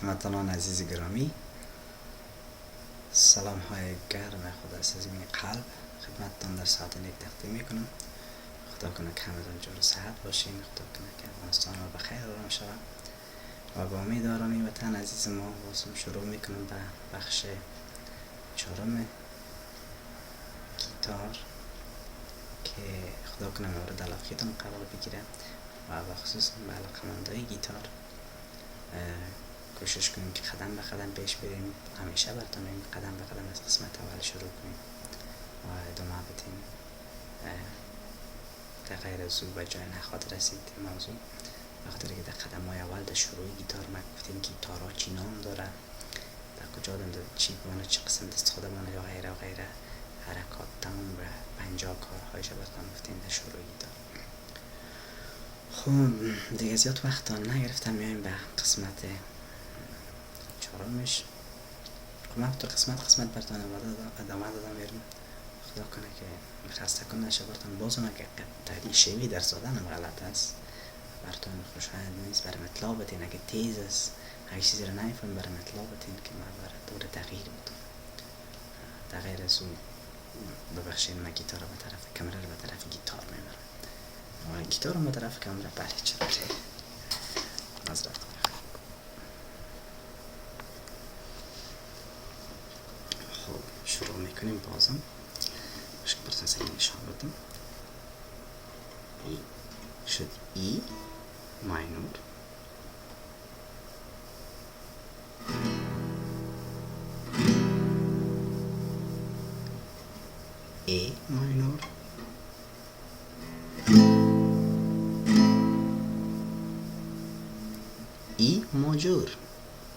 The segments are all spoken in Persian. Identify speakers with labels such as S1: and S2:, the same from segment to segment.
S1: هموطنان عزیز گرامی، سلام های گرم خدا از زمین قلب خدمتتان در ساعت نیک تقدیم میکنم. خدا کنه که همتون جور صحت باشین، خدا کنه که افغانستان رو بخیر آرام شود و با امید آرامی وطن عزیز ما بازم شروع میکنم به بخش چهارم گیتار که خدا کنه مورد علاقتون قرار بگیره و بخصوص به علاقه‌مندای گیتار کوشش کنیم که قدم به قدم پیش بریم. همیشه براتون قدم به قدم از قسمت اول شروع کنیم و ادامه بدیم در غیر از او به جای نخواهد رسید موضوع، بخاطر که در قدم های اول در شروع گیتار ما گفتیم که گیتارها چی نام داره، در کجا دارن، چی بانه، چه قسم دست خود بانه یا غیره و غیره، حرکات تمام و 50 کارهایش براتون گفتیم در شروع گیتار. خب دیگه زیاد وقت نگرفتم، میایم به قسمت چهارمش. خب من تو قسمت براتون ادامه دادم بریم. خدا کنه که خسته کن نشه براتون. بازم اگه تحلیل شوی در زدنم غلط است براتون خوشایند نیست، برای مطلب بتین. اگه تیز است اگه چیزی رو نمیفهم برای مطلب بتین که من برای دور تغییر بودم. در غیر از اون ببخشید من گیتار رو به طرف کامera رو به طرف گیتار میبرم و گیتار رو به طرف کامera بله چرا معذرت. خب شروع میکنیم. بازم مشکل براتون سریع نشان بدم. ای شد ای ماینور، ای ماینور، ای ماجور.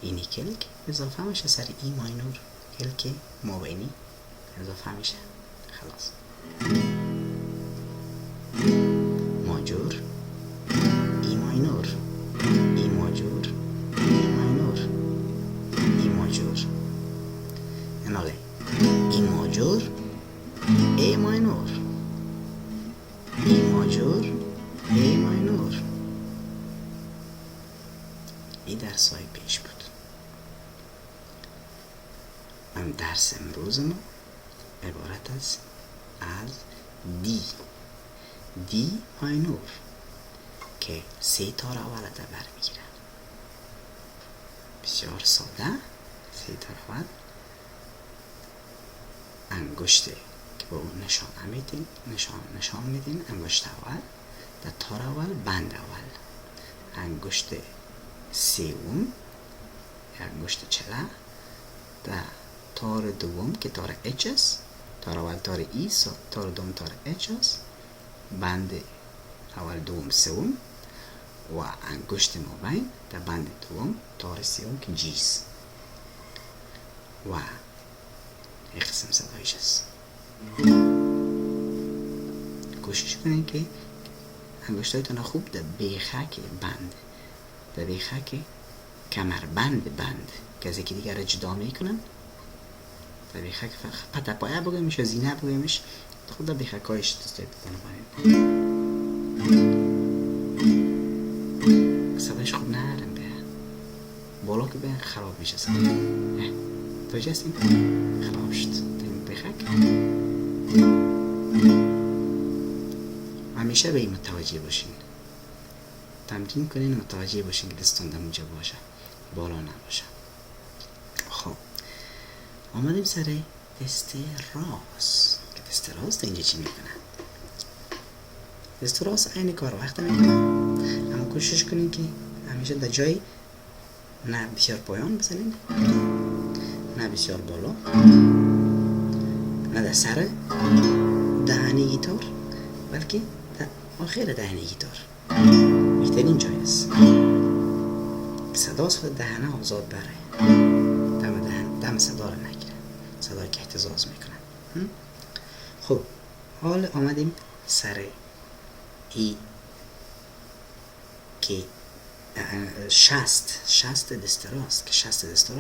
S1: اینی کلک اضافه میشه سر ای ماینور، کلک مابینی اضافه میشه خلاص. ماجور، ای ماینور، ای ماجور، ای ماینور، ای ماجور. اناله ای ماجور، ای ماینور، ای ماجور، ای ماینور. این درس های پیش بود. درس امروز ما عبارت است از دی ماینور که سه تار اول در بر میگیره. بسیار ساده. سه تار اول انگشته که با اون نشان میدین انگشت اول در تار اول بند اول، انگشت سوم انگشت چله در تار دوم که تار اچ است، تار اول تار ای، تار دوم تار اچ است، بند اول دوم سوم و انگشت مابین در بند دوم تار سوم که جی است و این قسم صدایش است. کوشش کنید که انگشتایتون خوب در بیخک بند، در بیخک کمر بند که از یکی دیگر را جدا میکنن، در بیخک پتپایه بگویمش یا زینه بگویمش، خود در بیخک هایش دستای بکنم صدایش خوب نرم به بالا که به خراب میشه صدای توجه هستیم خراب شد این بیخک. همیشه به این متوجه باشین، تمرین کنین متوجه باشین که دستان در اونجا باشه، بالا نباشه. خب آمدیم سر دست راست که دست راست اینجا چی میکنه؟ دست راست این کار وقت میکنه، اما کوشش کنین که همیشه در جای نه بسیار پایان بزنین نه بسیار بالا، نه در سر دهنه گیتار بلکه در آخر دهنه گیتار بهترین جای است. صدا دهنه آزاد بره، دم صدا رو نگیره، صدا که اهتزاز میکنه. خب حال آمدیم سر ای که شست دست راست که شست دست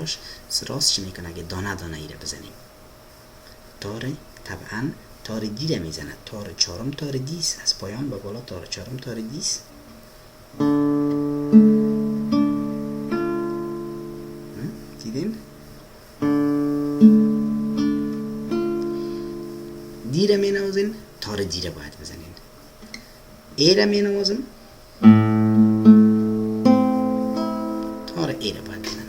S1: راست چی میکنه؟ اگه دانه ای رو بزنیم تار طبعا تار دی رو میزنه، تار چهارم تار دیس از پایان به بالا، تار چهارم تار دیس را می نوازین تار دی را باید بزنین. ای را می نوازم تار ای را باید بزنم.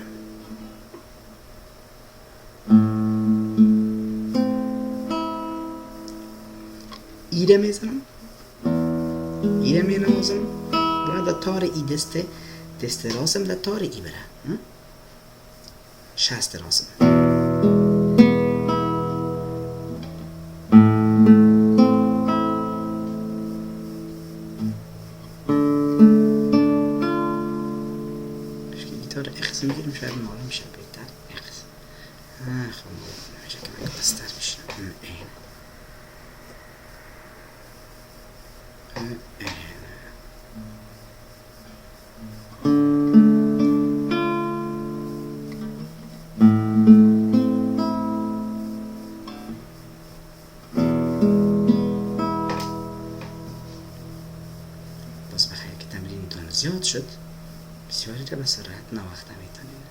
S1: ای را می زنم، ای را می نوازم باید تار ای دست راستم در تار ای بره. شست راستم. گیتار اخس میگیریم شاید معلوم میشه بهتر. اخس خب نمیشه که من بستر میشم. باز بخیر که تمرینتون زیاد شد بسیاری را به سرعت نواخته میتونید.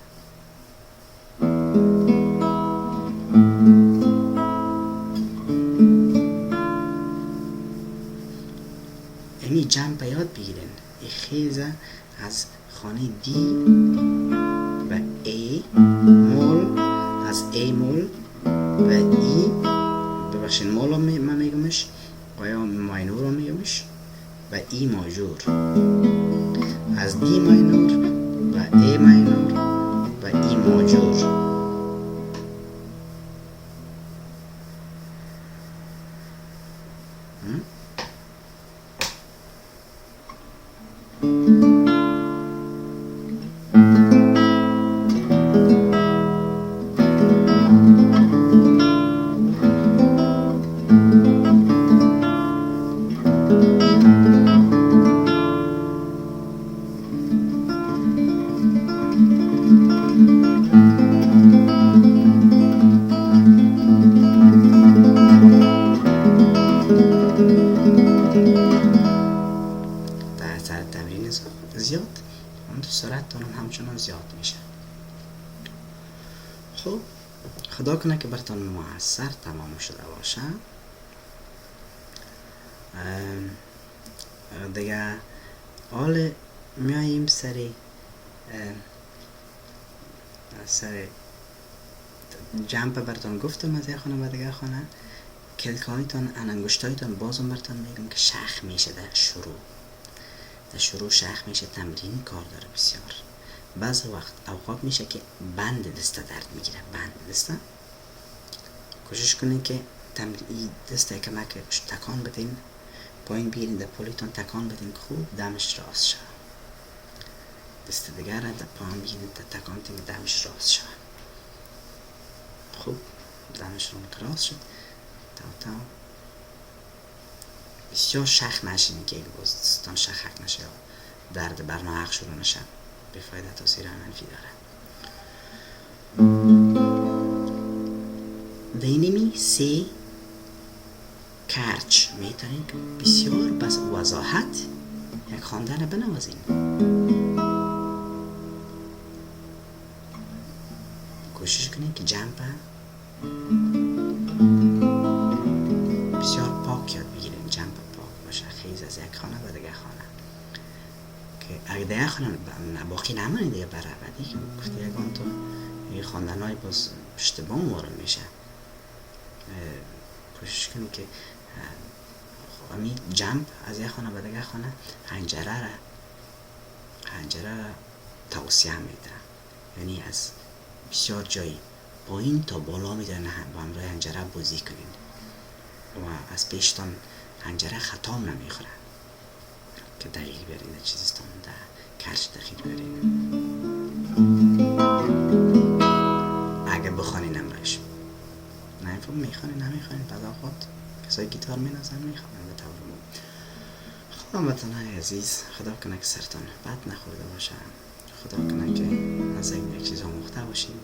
S1: یعنی جمپ یاد بگیرین. ای خیزه از خانه دی و ای مول، از ای مول و ای ببخشین مول من میگمش و یا ماینور رو میگمش و ای ماژور، از دی ماینور و ای ماینور و ای ماژور. زیاد اون سرعت هم همچنان زیاد میشه. خب خدا کنه که براتون موثر تمام شده باشه. دیگه حال میاییم سر جمپ براتون گفتم از یک خانه به دیگه خانه. کلکایتان انگشتایتان بازم براتون میگم که شخ میشه در شروع شخ میشه. تمرین کار داره بسیار. بعض وقت اوقات میشه که بند دسته درد میگیره. بند دسته کوشش کنین که دسته که مکش تکان بدین، پایین بیارین در پولیتون تکان بدین که خوب دمش راست شد. دسته دیگر را در پایین بیارین تکان بدین که دمش راست شد. خوب دمش رو راست شد. تا بسیار شخ نشین که باز دستان شخ نشه یا درد برناحق شروع نشه. بفایده تاثیر منفی داره. دینمی سه کرچ میتونید بسیار بس وضاحت یک خواندن بنوازین. کوشش کنید که جمپ بسیار پاک یاد بگیرین. جمپ پاک باشه. خیز از یک خانه به دیگه خانه که اگه دیگه خانه باقی نمانید دیگه برای بعدی که گفتی یکان تو این خواندن های باز پشت بام وارد میشه. کوشش کنید که همین جمپ از یک خانه به دیگه خانه حنجره را توسعه میده. یعنی از بسیار جایی پایین تا بالا میتونه با همراه حنجره بازی کنین و از پیشتان حنجره خطا نمیخوره که دقیق برین چیزستان در کرچ دقیق برین. اگه بخوانین نمرش نمیفهم میخوانین بعد آقات کسای گیتار مینازن میخوانن به طور مو. خدا وطنهای عزیز، خدا کنه که سرتان بد نخورده باشه. خدا کنه که از این یک چیز آموخته باشین.